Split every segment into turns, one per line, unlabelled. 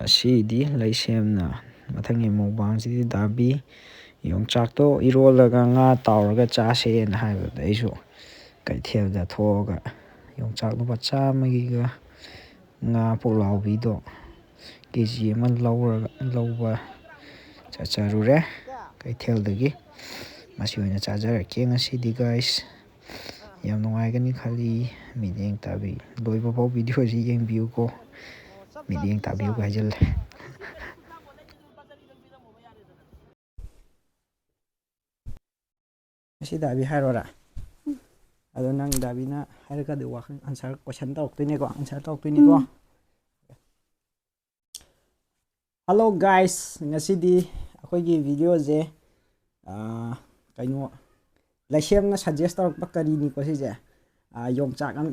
ꯑꯁꯤꯗꯤ ꯂꯩꯁꯦꯝꯅ ꯃꯊꯪꯒꯤ ꯃꯨꯛꯕꯥꯡꯁꯤꯗꯤ ꯗꯥꯕꯤ ꯌꯣꯡꯆꯥꯛꯇꯣ ꯏꯔꯣꯜꯂꯒ ꯉꯥ ꯇꯥꯎꯔꯒ ꯆꯥꯁꯦꯅ ꯍꯥꯏꯕꯗ ꯑꯩꯁꯨ ꯀꯩꯊꯦꯜꯗ ꯊꯣꯛꯑꯒ ꯌꯣꯡꯆꯥꯛ ꯂꯨꯄꯥ 100ꯒꯤꯒ ꯉꯥ ꯄꯨꯛꯂꯥꯎꯕꯤꯗꯣ ꯀꯦꯖꯤ ꯑꯃ ꯂꯧꯕ ꯆꯠꯆꯔꯨꯔꯦ ꯀꯩꯊꯦꯜꯗꯒꯤ ꯃꯁꯤ ꯑꯣꯏꯅ ꯆꯥꯖꯔꯛꯀꯦ ꯉꯁꯤꯗꯤ ꯒꯥꯏꯁ ꯌꯥꯝ ꯅꯨꯡꯉꯥꯏꯒꯅꯤ ꯈꯜꯂꯤ ꯃꯤꯠꯌꯦꯡ ꯇꯥꯕꯤ ꯂꯣꯏꯕ ꯐꯥꯎ ꯚꯤꯗꯤꯑꯣꯁꯤ ꯌꯦꯡꯕꯤꯌꯨꯀꯣ ꯃꯤꯠꯌꯦꯡ ꯇꯥꯕꯤꯌꯨꯒ ꯍꯥꯏꯖꯜꯂꯦ ꯉꯁꯤ ꯗꯥꯕꯤ ꯍꯥꯏꯔꯣꯔꯥ ꯑꯗꯣ ꯅꯪ ꯗꯥꯕꯤꯅ ꯍꯥꯏꯔꯒꯗꯤ ꯋꯥꯍꯪ ꯑꯟꯁꯔ ꯀꯣꯏꯁꯟ ꯇꯧꯔꯛꯇꯣꯏꯅꯦꯀꯣ ꯑꯟꯁꯔ ꯇꯧꯔꯛꯇꯣꯏꯅꯤꯀꯣ ꯍꯜꯂꯣ ꯒꯥꯏꯁ ꯉꯁꯤꯗꯤ ꯑꯩꯈꯣꯏꯒꯤ ꯚꯤꯗꯤꯑꯣꯁꯦ ꯀꯩꯅꯣ ꯂꯩꯁꯦꯝꯅ ꯁꯖꯦꯁ ꯇꯧꯔꯛꯄ ꯀꯔꯤꯅꯤꯀꯣ ꯁꯤꯁꯦ ꯌꯣꯡꯆꯥꯛ ꯑꯃ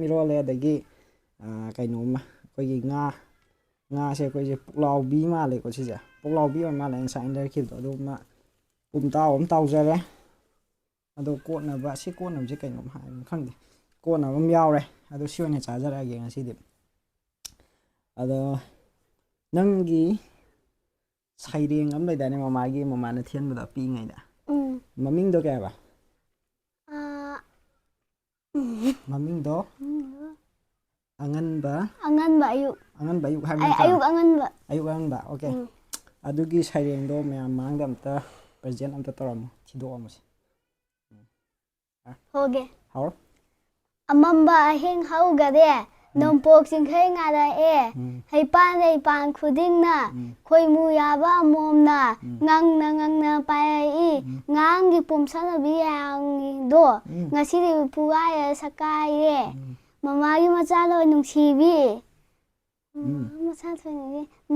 ꯏꯔꯣꯜꯂꯦ ꯑꯗꯒꯤ ꯀꯩꯅꯣꯝꯃ ꯑꯩꯈꯣꯏꯒꯤ ꯉꯥꯁꯦ ꯑꯩꯈꯣꯏꯁꯦ ꯄꯨꯛꯂꯥꯎꯕꯤ ꯃꯥꯜꯂꯦꯀꯣ ꯁꯤꯁꯦ ꯄꯨꯛꯂꯥꯎꯕꯤ ꯑꯣꯏ ꯃꯥꯜꯂꯦ ꯉꯁꯥꯏ ꯑꯩꯅ ꯂꯩꯔꯛꯈꯤꯕꯗꯣ ꯑꯗꯨꯒꯨꯝꯕ ꯄꯨꯝꯇꯥꯎ ꯑꯃ ꯇꯥꯎꯖꯔꯦ ꯑꯗꯣ ꯀꯣꯠꯅꯕꯁꯦ ꯀꯩꯅꯣꯝ ꯍꯥꯏꯕꯅꯤ ꯈꯪꯗꯦ ꯀꯣꯠꯅꯕ ꯑꯃ ꯌꯥꯎꯔꯦ ꯑꯗꯣ ꯁꯤ ꯑꯣꯏꯅ ꯆꯥꯖꯔꯛꯑꯒꯦ ꯉꯁꯤꯗꯤ ꯑꯗꯣ ꯅꯪꯒꯤ ꯁꯩꯔꯦꯡ ꯑꯃ ꯂꯩꯗꯥꯏꯅꯦ ꯃꯃꯥꯅ ꯊꯦꯟꯕꯗ ꯄꯤꯛꯏꯉꯩꯗ ꯃꯃꯤꯡꯗꯣ ꯀꯩ ꯍꯥꯏꯕ ꯃꯃꯤꯡꯗꯣ ꯑꯉꯟꯕ ꯑꯌꯨꯛ ꯍꯥꯏꯕ ꯅꯠꯇ꯭ꯔꯥ ꯑꯌꯨꯛ ꯑꯉꯟꯕ ꯑꯣꯀꯦ ꯑꯗꯨꯒꯤ ꯁꯩꯔꯦꯡꯗꯣ ꯃꯌꯥꯝ ꯃꯥꯡꯗ ꯑꯝꯇ ꯄ꯭ꯔꯖꯦꯟ ꯑꯝꯇ ꯇꯧꯔꯝꯃꯣ ꯊꯤꯗꯣꯛꯑꯝꯃꯣꯁꯦ
ꯍꯣꯒꯦ
ꯍꯥꯎ
ꯑꯃꯝꯕ ꯑꯍꯤꯡ ꯍꯧꯒꯔꯦ ꯅꯣꯡꯄꯣꯛ ꯆꯤꯡꯈꯩ ꯉꯥꯔꯛꯑꯦ ꯍꯩꯄꯥꯟ ꯂꯩꯄꯥꯟ ꯈꯨꯗꯤꯡꯅ ꯈꯣꯏꯃꯨ ꯌꯥꯕ ꯑꯃꯣꯝꯅ ꯉꯪꯅ ꯄꯥꯏꯔꯛꯏ ꯉꯥꯡꯒꯤ ꯄꯣꯝꯁꯜꯂꯕꯤ ꯌꯥꯡꯗꯣ ꯉꯁꯤꯗꯤ ꯐꯨꯒꯥꯏꯔ ꯁꯛꯀꯥꯏꯔꯦ ꯃꯃꯥꯒꯤ ꯃꯆꯥꯂꯣꯏ ꯅꯨꯡꯁꯤꯕꯤ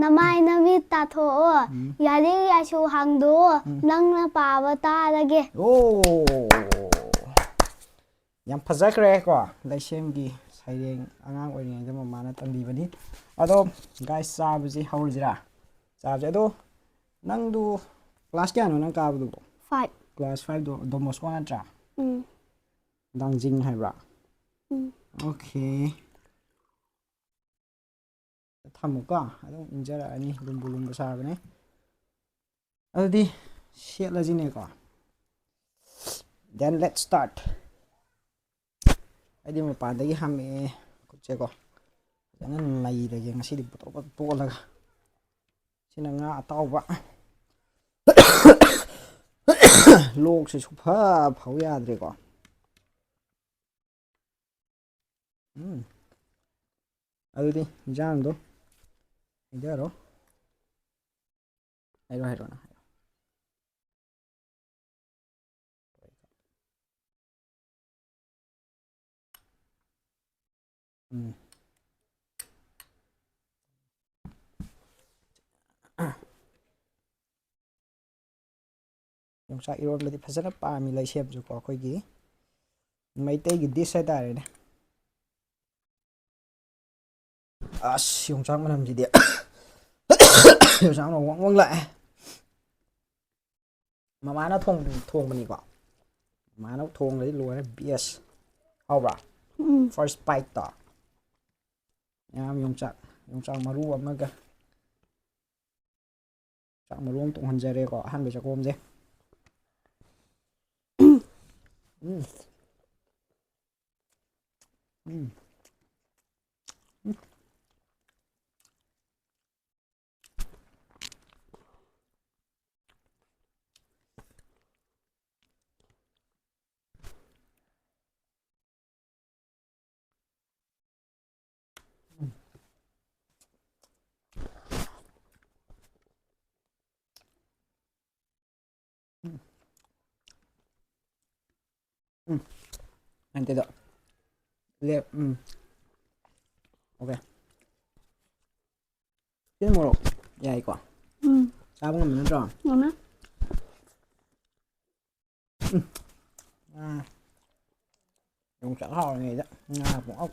ꯅꯃꯥꯏ ꯅꯃꯤꯠ ꯇꯥꯊꯣꯛꯑꯣ ꯌꯥꯔꯤꯡ ꯌꯥꯏꯁꯨ ꯍꯥꯡꯗꯣꯛꯑꯣ ꯅꯪꯅ ꯄꯥꯕ ꯇꯥꯔꯒꯦ
ꯌꯥꯝ ꯐꯖꯈ꯭ꯔꯦꯀꯣ ꯂꯩꯁꯦꯝꯒꯤ ꯁꯩꯔꯦꯡ ꯑꯉꯥꯡ ꯑꯣꯏꯔꯤꯉꯩꯗ ꯃꯃꯥꯅ ꯇꯝꯕꯤꯕꯅꯤ ꯑꯗꯣ ꯒꯥꯏꯁ ꯆꯥꯕꯁꯤ ꯍꯧꯔꯁꯤꯔꯥ ꯆꯥꯕꯁꯦ ꯑꯗꯣ ꯅꯪꯗꯨ ꯀ꯭ꯂꯥꯁ ꯀꯌꯥꯅꯣ ꯅꯪ ꯀꯥꯕꯗꯨꯕꯣ
5
ꯀ꯭ꯂꯥꯁ 5ꯗꯣ ꯗꯣꯃꯣꯁꯀꯣ ꯅꯠꯇ꯭ꯔꯥ ꯗꯥꯡꯖꯤꯡ ꯍꯥꯏꯕ꯭ꯔꯥ ꯑꯣꯀꯦ ꯊꯝꯃꯨꯀꯣ ꯑꯗꯨꯝ ꯏꯪꯖꯔꯛꯑꯅꯤ ꯂꯨꯝꯕꯨ ꯁꯥꯕꯅꯦ ꯑꯗꯨꯗꯤ ꯁꯦꯠꯂꯁꯤꯅꯦꯀꯣ ꯗꯦꯟ ꯂꯦꯠꯁ ꯁ꯭ꯇꯥꯔꯠ ꯑꯩꯗꯤ ꯃꯄꯥꯟꯗꯒꯤ ꯍꯥꯝꯃꯛꯑꯦ ꯈꯨꯠꯁꯦꯀꯣ ꯐꯖꯅ ꯅꯩꯔꯒꯦ ꯉꯁꯤꯗꯤ ꯇꯣꯠꯂꯒ ꯁꯤꯅ ꯉꯥ ꯑꯇꯥꯎꯕ ꯂꯣꯛꯁꯦ ꯁꯨꯡꯐ ꯌꯥꯗ꯭ꯔꯦꯀꯣ ꯑꯗꯨꯗꯤ ꯏꯟꯖꯥꯡꯗꯣ ꯍꯩꯖꯔꯣ ꯍꯥꯏꯔꯣ ꯌꯣꯡꯆꯥꯛ ꯏꯔꯣꯟꯕꯗꯤ ꯐꯖꯅ ꯄꯥꯝꯃꯤ ꯂꯩꯁꯦꯝꯁꯨꯀꯣ ꯑꯩꯈꯣꯏꯒꯤ ꯃꯩꯇꯩꯒꯤ ꯗꯤꯁ ꯍꯥꯏꯇꯥꯔꯦꯅꯦ ꯑꯁ ꯌꯣꯡꯆꯥꯛ ꯃꯅꯝꯁꯤꯗꯤ ꯌꯣꯡꯆꯥꯛ ꯃꯅꯝ ꯋꯪ ꯂꯥꯛꯑꯦ ꯃꯃꯥꯅ ꯊꯣꯡꯕꯅꯤꯀꯣ ꯃꯃꯥꯅ ꯊꯣꯡꯉꯗꯤ ꯂꯣꯏꯔꯦ ꯕꯦꯁ ꯍꯥꯎꯕ꯭ꯔꯥ ꯐꯥꯔꯁ ꯕꯥꯏꯠꯇꯣ ꯌꯣꯡꯆꯥꯛ ꯃꯔꯨ ꯑꯃꯒ ꯆꯥꯛ ꯃꯔꯨ ꯑꯃ ꯇꯣꯡꯍꯟꯖꯔꯦꯀꯣ ꯑꯍꯥꯟꯕ ꯆꯥꯛꯈꯣꯝꯁꯦ ꯑꯟꯇꯦꯗꯣ ꯑꯣꯀꯦ ꯁꯤꯅ ꯃꯣꯔꯣꯛ ꯌꯥꯏꯀꯣ ꯆꯥꯕ ꯉꯝꯕ ꯅꯠꯇ꯭ꯔꯣ
ꯉꯝꯃꯦ
ꯌꯣꯡꯆꯥꯛ ꯍꯥꯎꯔꯤꯉꯩꯗ ꯉꯥ ꯄꯨꯡꯍꯥꯎ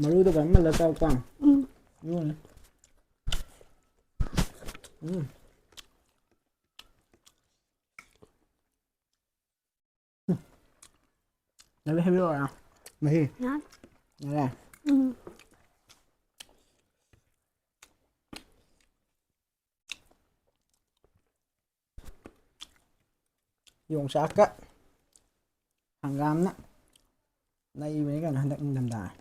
ꯃꯔꯨꯗꯣ ꯐꯖꯅ ꯃꯜꯂ ꯆꯥꯎꯀꯣ Nói với rồi nào. Mày
Nói.
Nói này. Yongchak hàng gam đó. Đây mấy cái nó đậm đà.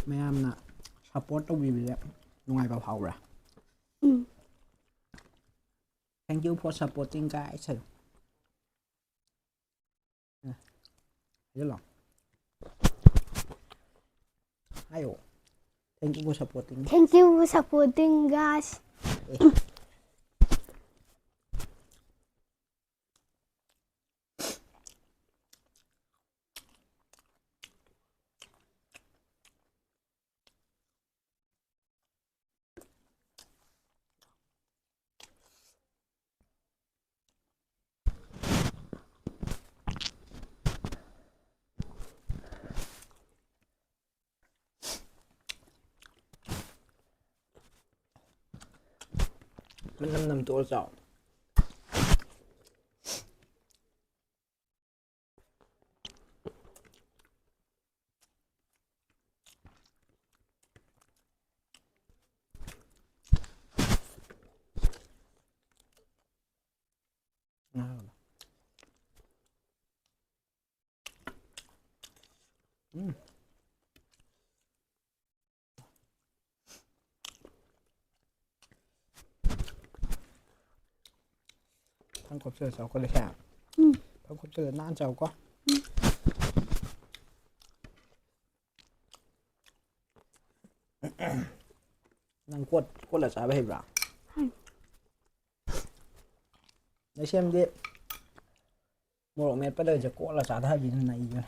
Mấy em nè support trong video ngoài vào hậu rồi. Thank you for supporting guys. Thấy không? Ayo. Thank you for supporting.
Thank you for supporting guys.
Mình năm tuổi rồi. Thằng cọp sữa cháu có được hả? Thằng cọp sữa nan cháu có. Năng quật là sao bây giờ? Để xem đi. Một mét bắt đầuจะquật là sao thay vì này rồi.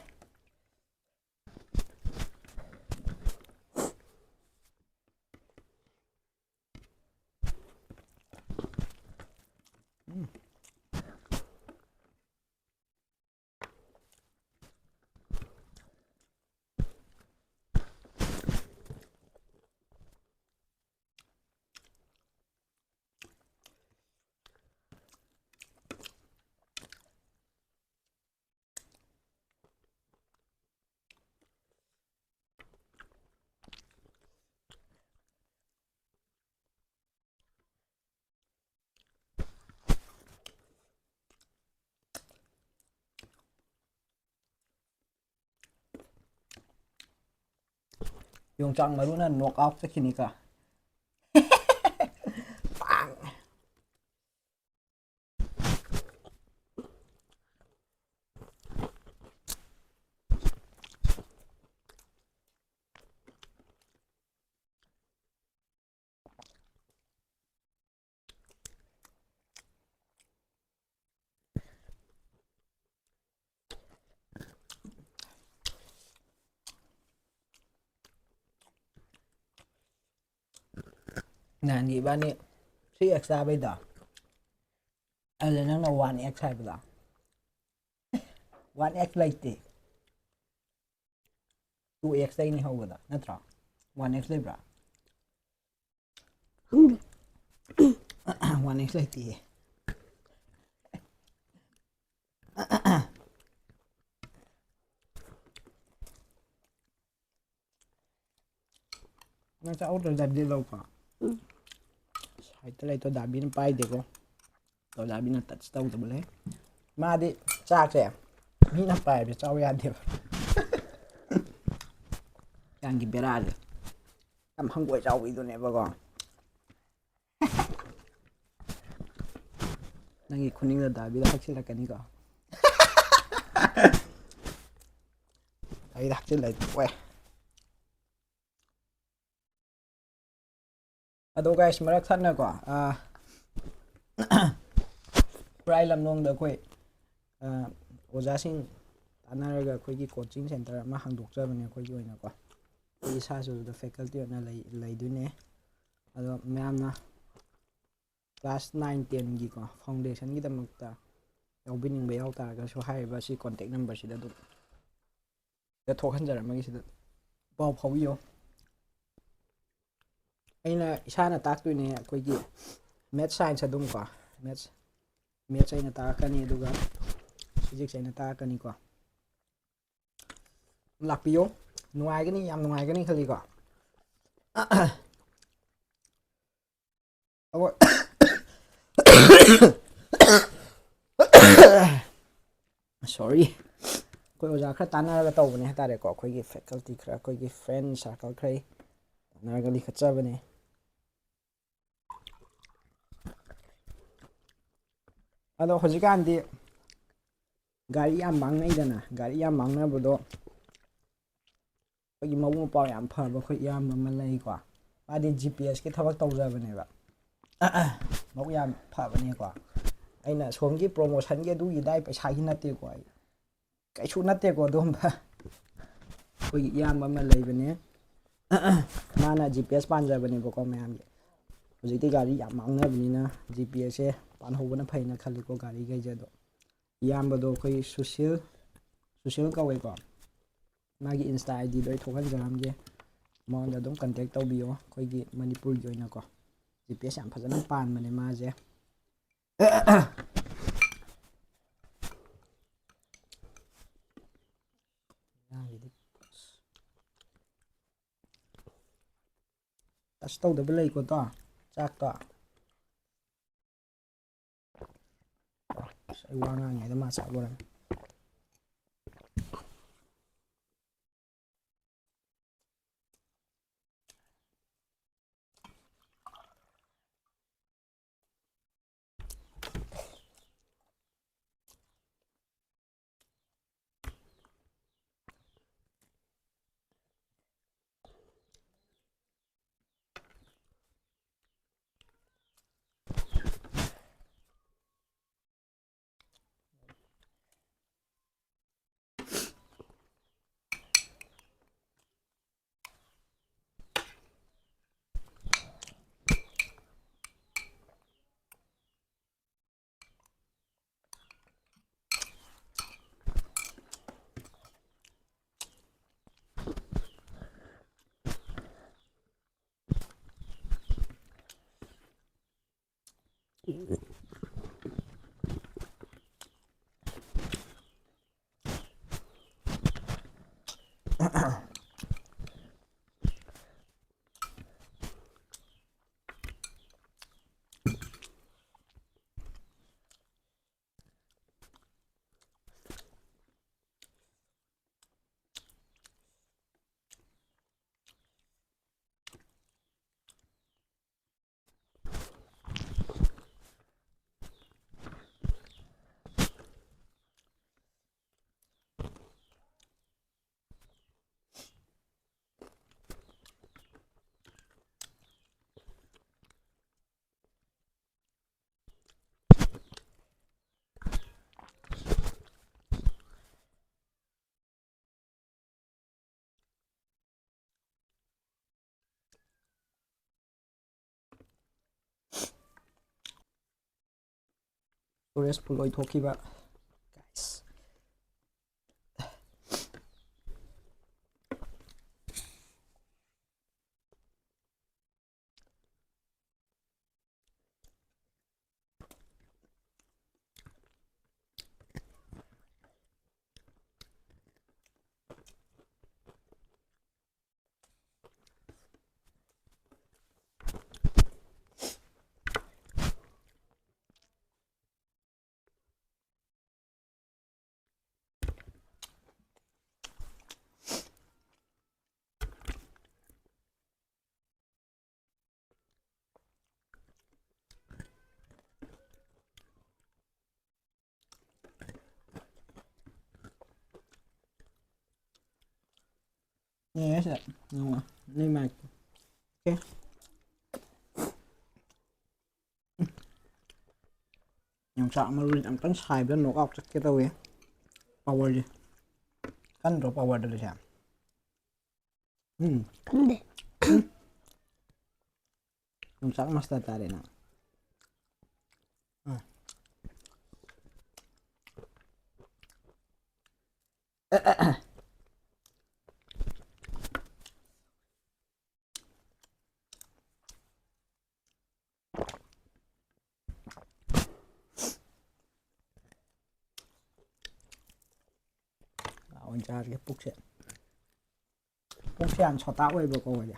Yongchak marunong knockout sa kinika. Bang! Nah, di ba ni 3x sabi da? Alam nang na 1x sabi da? 1x like ti. 2x tayo ni Hawa da. Natra? 1x like bra? 1x like ti. Nasa auto da di daw ka. Ito lang ito dabi ng pay ko. Ito dabi ng touchdown ito boleh. Madi chak saya. Mina pay bi chaw ya de. Yang giberal. Am hanggoy chaw ito ne ba ko. Nangi kuning da dabi da haksil ka ni ko. Ay haksil lai we. Ado guys marak thân na ko prai lam nong da koi oja sing ꯇꯥꯟꯅꯔꯒ ꯑꯩꯈꯣꯏꯒꯤ coaching centre ꯑꯃ ꯍꯥꯡꯗꯣꯛꯆꯕꯅꯦ ꯑꯩꯈꯣꯏꯒꯤ ꯑꯣꯏꯅꯀꯣ ꯑꯩ ꯏꯁꯥꯁꯨ ꯑꯗꯨꯗ faculty ꯑꯣꯏꯅ ꯂꯩꯗꯣꯏꯅꯦ ꯑꯗꯣ ꯃꯌꯥꯝꯅ ꯀ꯭ꯂꯥꯁ 9 10ꯒꯤꯀꯣ ꯐꯥꯎꯟꯗꯦꯁꯟꯒꯤꯗꯃꯛꯇ ꯌꯥꯎꯕꯤꯅꯤꯡꯕ ꯌꯥꯎ ꯇꯥꯔꯒꯁꯨ ꯍꯥꯏꯔꯤꯕ ꯁꯤ ꯀꯣꯟꯇꯦꯛ ꯅꯝꯕꯔꯁꯤꯗ ꯑꯗꯨꯝ ꯊꯣꯛꯍꯟꯖꯔꯝꯃꯒꯦ ꯁꯤꯗ ꯄꯥꯎ ꯐꯥꯎꯕꯤꯌꯣ ꯑꯩꯅ ꯏꯁꯥꯅ ꯇꯥꯛꯇꯣꯏꯅꯦ ꯑꯩꯈꯣꯏꯒꯤ ꯃꯦꯠꯁ ꯁꯥꯏꯟꯁ ꯑꯗꯨꯝ ꯀꯣ ꯃꯦꯠꯁ ꯑꯩꯅ ꯇꯥꯛꯀꯅꯤ ꯑꯗꯨꯒ ꯐꯤꯖꯤꯛꯁ ꯑꯩꯅ ꯇꯥꯛꯀꯅꯤꯀꯣ ꯂꯥꯛꯄꯤꯌꯣ ꯅꯨꯡꯉꯥꯏꯒꯅꯤ ꯌꯥꯝ ꯅꯨꯡꯉꯥꯏꯒꯅꯤ ꯈꯜꯂꯤꯀꯣ ꯁꯣꯔꯤ ꯑꯩꯈꯣꯏ ꯑꯣꯖꯥ ꯈꯔ ꯇꯥꯟꯅꯔꯒ ꯇꯧꯕꯅꯦ ꯍꯥꯏꯇꯥꯔꯦꯀꯣ ꯑꯩꯈꯣꯏꯒꯤ ꯐꯦꯀꯜꯇꯤ ꯈꯔ ꯑꯩꯈꯣꯏꯒꯤ ꯐ꯭ꯔꯦꯟ ꯁꯥꯔꯀꯜ ꯈꯔ ꯇꯥꯟꯅꯔꯒ ꯂꯤꯈꯠꯆꯕꯅꯦ ꯑꯗꯣ ꯍꯧꯖꯤꯛꯀꯥꯟꯗꯤ ꯒꯥꯔꯤ ꯌꯥꯝ ꯃꯥꯡꯅꯩꯗꯅ ꯒꯥꯔꯤ ꯌꯥꯝ ꯃꯥꯡꯅꯕꯗꯣ ꯑꯩꯈꯣꯏꯒꯤ ꯃꯕꯨꯛ ꯃꯄꯥꯎ ꯌꯥꯝ ꯐꯕ ꯑꯩꯈꯣꯏ ꯏꯌꯥꯝꯕ ꯑꯃ ꯂꯩꯀꯣ ꯃꯥꯗꯤ GPS ꯀꯤ ꯊꯕꯛ ꯇꯧꯖꯕꯅꯦꯕ ꯃꯕꯨꯛ ꯌꯥꯝ ꯐꯕꯅꯦꯀꯣ ꯑꯩꯅ ꯁꯣꯝꯒꯤ ꯄ꯭ꯔꯣꯃꯣꯁꯟꯒꯤ ꯑꯗꯨꯒꯤ ꯗꯥꯏ ꯄꯩꯁꯥꯒꯤ ꯅꯠꯇꯦꯀꯣ ꯑꯩ ꯀꯩꯁꯨ ꯅꯠꯇꯦꯀꯣ ꯑꯗꯨꯝꯕ ꯑꯩꯈꯣꯏꯒꯤ ꯏꯌꯥꯝꯕ ꯑꯃ ꯂꯩꯕꯅꯦ ꯃꯥꯅ GPS ꯄꯥꯟꯖꯕꯅꯦꯕꯀꯣ ꯃꯌꯥꯝꯒꯤ ꯍꯧꯖꯤꯛꯇꯤ ꯒꯥꯔꯤ ꯌꯥꯝ ꯃꯥꯡꯅꯕꯅꯤꯅ GPS ꯁꯦ ꯄꯥꯟꯍꯧꯕꯅ ꯐꯩꯅ ꯈꯜꯂꯤꯀꯣ ꯒꯥꯔꯤꯈꯩꯁꯦ ꯑꯗꯣ ꯏꯌꯥꯝꯕꯗꯣ ꯑꯩꯈꯣꯏ ꯁꯨꯁꯤꯜ ꯀꯧꯋꯦꯀꯣ ꯃꯥꯒꯤ ꯏꯟꯁꯇꯥ ꯑꯥꯏꯗꯤꯗꯣ ꯑꯩ ꯊꯣꯛꯍꯟꯖꯔꯝꯒꯦ ꯃꯉꯣꯟꯗ ꯑꯗꯨꯝ ꯀꯟꯇꯦꯛ ꯇꯧꯕꯤꯌꯣ ꯑꯩꯈꯣꯏꯒꯤ ꯃꯅꯤꯄꯨꯔꯒꯤ ꯑꯣꯏꯅꯀꯣ GPS ꯌꯥꯝ ꯐꯖꯅ ꯄꯥꯟꯕꯅꯦ ꯃꯥꯁꯦ ꯇꯁ ꯇꯧꯗꯕ ꯂꯩꯀꯣꯗꯣ ꯆꯥꯛꯇꯣ ꯑꯩ ꯋꯥ ꯉꯥꯡꯉꯩꯗ ꯃꯥ ꯆꯥꯛ ꯂꯣꯏꯔꯝꯃꯦ storage full ꯑꯣꯏꯊꯣꯛꯈꯤꯕ ꯒꯥꯏꯁ Yes, no, lên mạch. Ok. Yongchak Ironba Nga amtang sai bla knock out chắc cái tao ấy. Power đi. Kan drop power dulu siya.
근데
Yongchak mas tatari na. Ôn cha cái bốc xe ăn cho tao ấy bữa cô vậy.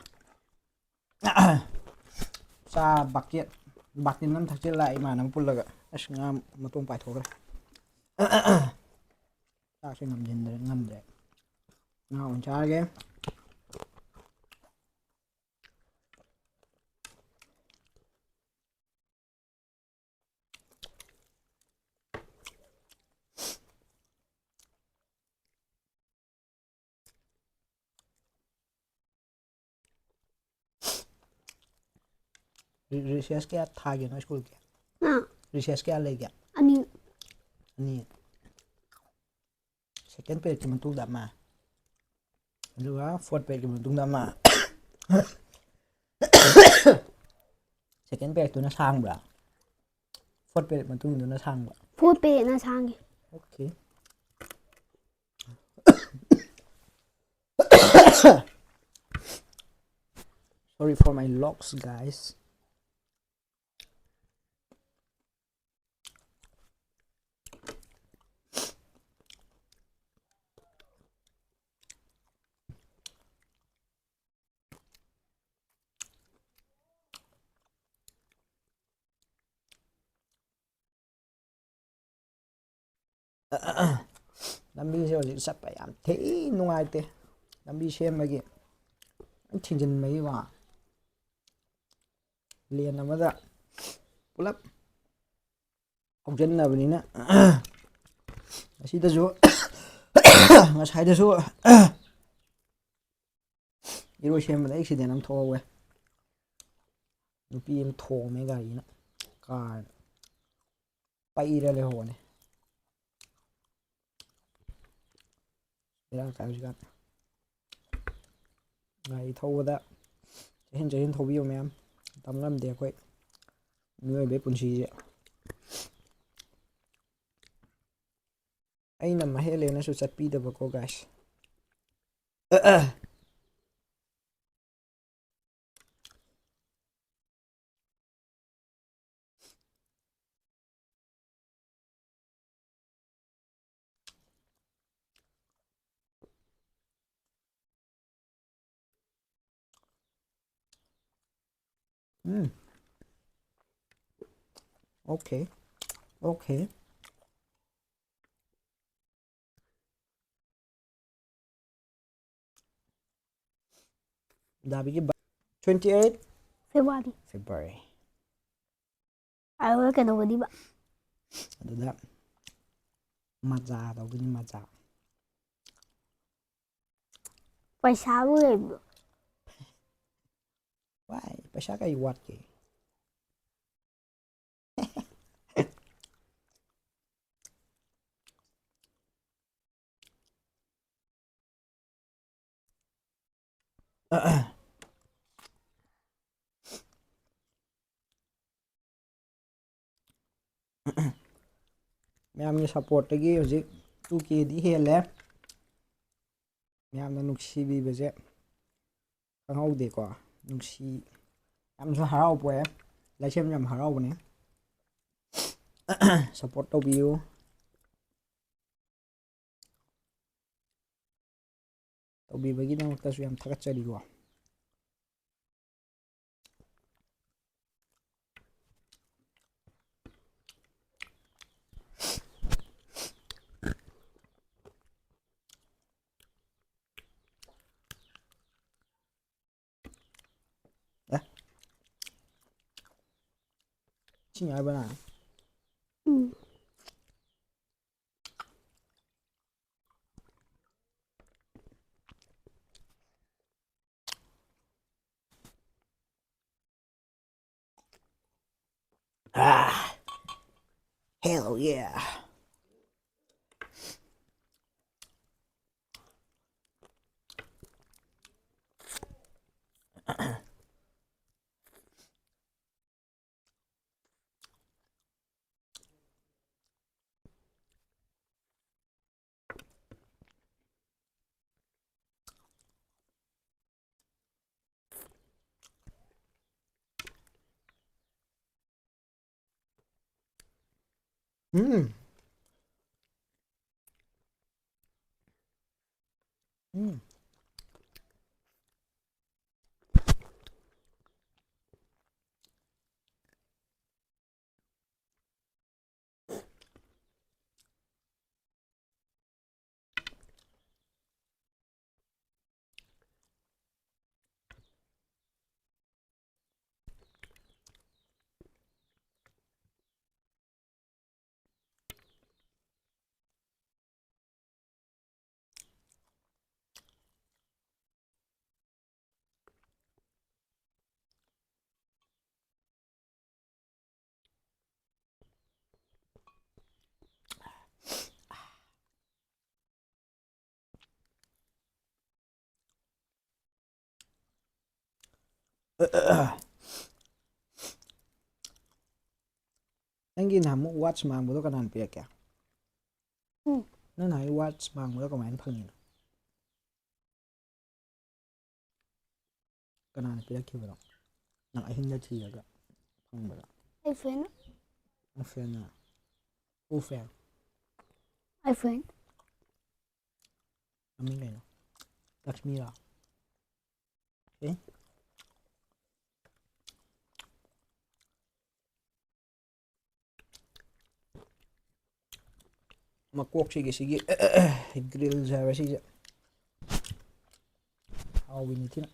Sa bucket năm thắc chết lại mà nắm pul laga. As ngam matong pai thok. Ta sẽ ngam đấy. Nào ôn cha cái. Recess kaya thagi na school kaya.
나
Recess kaya lay kaya.
아니
Ani second page man tu dama. Dua fourth page man tu dama. Second page tu na sang bra. Fourth page man tu na sang bra.
포베나 상이
Okay. Sorry for my locks, guys. Lambi se hojik satpa yam thi nungaite. Lambi sembagi thingin mai wa. Lien amada pulap hojannabnina asidaju ngasaidasu iro sembada accident am thowe. Nupi am thome gari na car paira le hone. Ira ka hojik ngai thawada jahin thobiyo ma'am. Tamngam de khoi nuoi be punsi je aina ma hele na su chatpi da ba ko guys. Okay. Okay. Dabi 28
페브라리
February.
아유 cái đâu đi bạn
Aduda maja tawdini maja.
पैसा वो
Why? Paisa kai wat ke. Ma'am support tagi hojik 2k di hele. Ma'am nuksi bi beje khangau de ko nuksi am so harau poe la chem yam harau ne. Support tawbiyo. Tawbibagidamaktsu yam thagatsari ko. Chinyai bana. Ah, hell yeah. 음. 음. Nanggi namu watch mangbudo kanan piyak ya. Nang nai watch mangbudo kamain phangin. Kanan piyak kibro. Nang ahinga chiyaga phangbudo.
iPhone.
Fan na. U fan.
iPhone.
Amin kayo. Lakshmi ra. Okay. Makok sige grill jara sige. How we need it.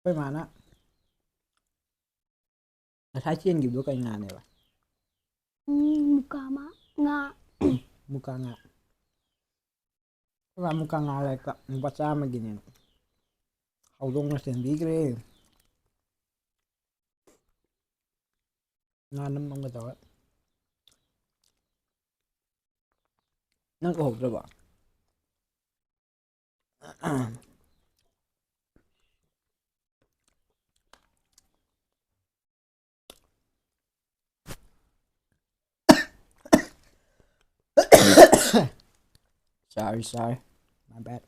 Phải mà nó thái chiên kiểu đũa cay ngà này vậy.
Mukama. Nga.
Muka ngà. Và muka ngà lại cả bắt cha mà gini. Hậu đông là tiền bí cái ngà nấm mong cái đó. Nó có hộp rồi bỏ. Sorry. My bad.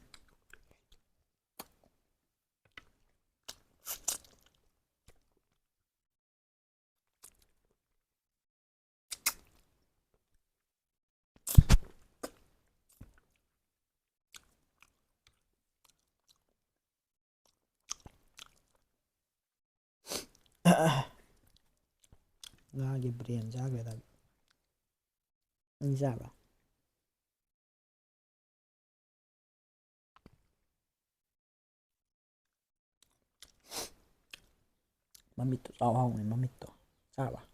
Ngà cái brain ra cái đó. Anh ra ba. Mamito tao không này mamito. Ra ba.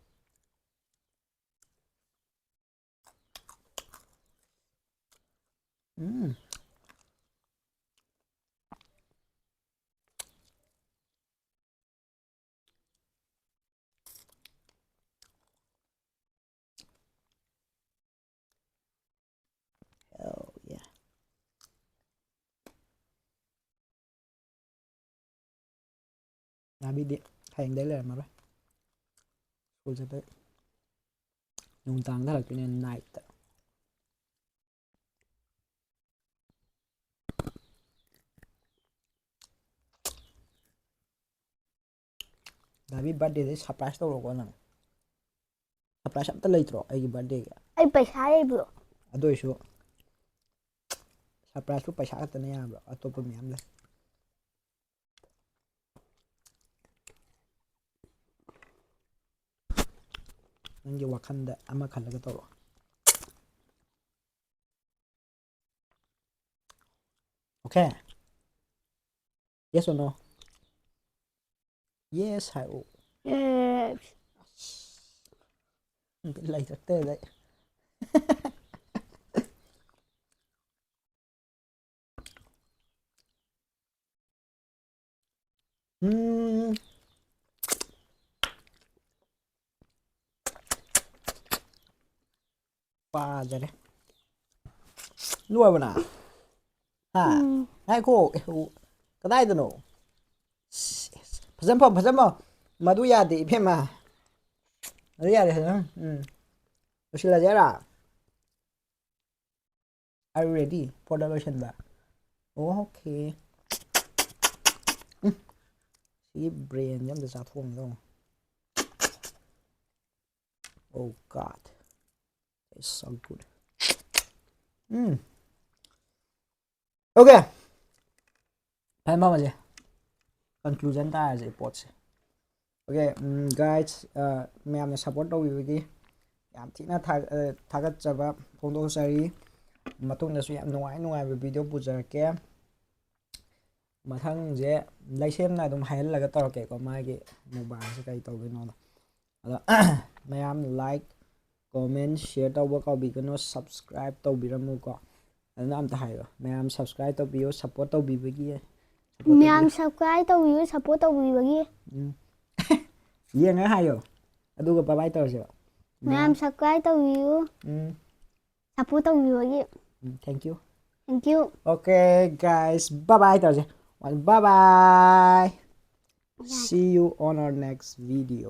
Hell yeah. Ngà bị điện. Thành đấy là mà đấy. Ôi giời đấy. Nhung tăng đó là cái nên night. Dabi birthday đấy surprise tao rồi con nào. Surprise sắp tới lấy rồi ai birthday cả.
Ai paisa bro.
Adoi su. Surprise lu paisa ka tane ya bro. Atopa miyam le. Nangi wakanda ama khalaga toro. Okay. Yes or no? Yes hay o.
Yes.
Lấy rất tê đấy. Pha ra đấy. Nuôi nào? Ha. Hai cô. Cái đây đâu nó? Phải xem không? Mà đuôi à thì phim mà. Đuôi à thì hả? Đó là gì à? Are you ready for the lotion ba? Okay. See brain yam the chathong dong. Oh God, it's so good. Okay. Phải bao giờ? Conclusion ta là pots. Okay, guys, ma'am support đâu vì yam thina thagat chaba photo sari matung da su yam nuai video pujarake mathang je laisem na dum hail laga torake ko magi mobile se kai tawino ada mayam like comment share tawba ka bigano subscribe tawbiramu ko adna am ta hayo mayam subscribe tawbiyo support tawbibagi
Ma'am subscribe to you support to you.
Ye nga hayo aduga bye bye tawse
Ma'am subscribe to you support to you.
Thank you.
Thank you.
Okay, guys. Bye bye. Bye bye. See you on our next video.